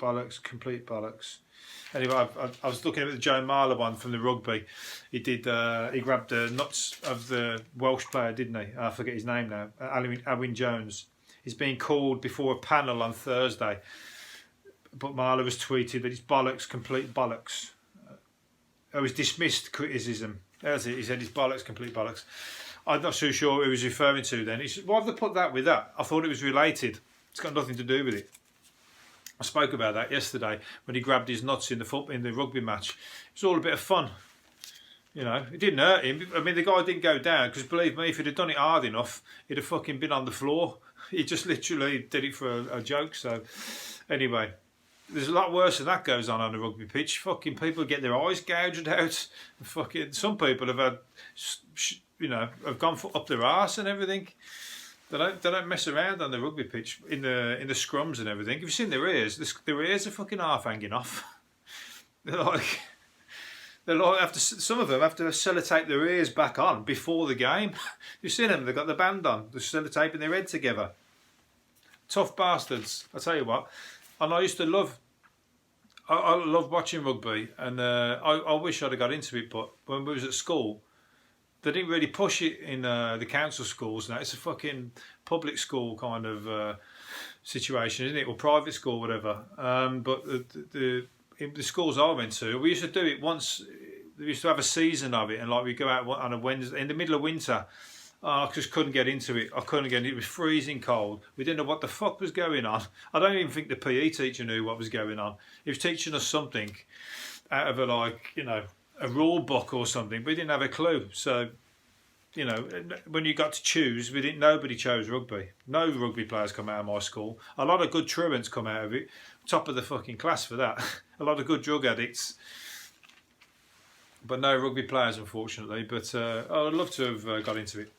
Bollocks, complete bollocks. Anyway, I was looking at the Joe Marler one from the rugby. He did. He grabbed the nuts of the Welsh player, didn't he? I forget his name now. Alun Wynn Jones. He's being called before a panel on Thursday. But Marler has tweeted that it's bollocks, complete bollocks. It was dismissed criticism. That's it. He said it's bollocks, complete bollocks. I'm not so sure what he was referring to then. Why have they put that with that? I thought it was related. It's got nothing to do with it. I spoke about that yesterday when he grabbed his nuts in the rugby match. It was all a bit of fun. You know, it didn't hurt him. I mean, the guy didn't go down because, believe me, if he'd have done it hard enough, he'd have fucking been on the floor. He just literally did it for a joke. So, anyway, there's a lot worse than that goes on a rugby pitch. Fucking people get their eyes gouged out. Fucking some people have had, you know, have gone up their arse and everything. They don't mess around on the rugby pitch in the scrums and everything. Have you seen their ears? Their ears are fucking half hanging off. They're like some of them have to sellotape their ears back on before the game. You've seen them? They've got the band on. They're sellotaping their head together. Tough bastards. I tell you what. And I used to love. I love watching rugby, and I wish I'd have got into it. But when we was at school, they didn't really push it in the council schools. Now it's a fucking public school kind of situation, isn't it, or private school, whatever. But the schools I went to, we used to do it once. We used to have a season of it, and like we go out on a Wednesday in the middle of winter. I just couldn't get into it. I couldn't get it. It was freezing cold. We didn't know what the fuck was going on. I don't even think the PE teacher knew what was going on. He was teaching us something out of a rule book or something. We didn't have a clue. So, you know, when you got to choose, nobody chose rugby. No rugby players come out of my school. A lot of good truants come out of it. Top of the fucking class for that. A lot of good drug addicts. But no rugby players, unfortunately. But I'd love to have got into it.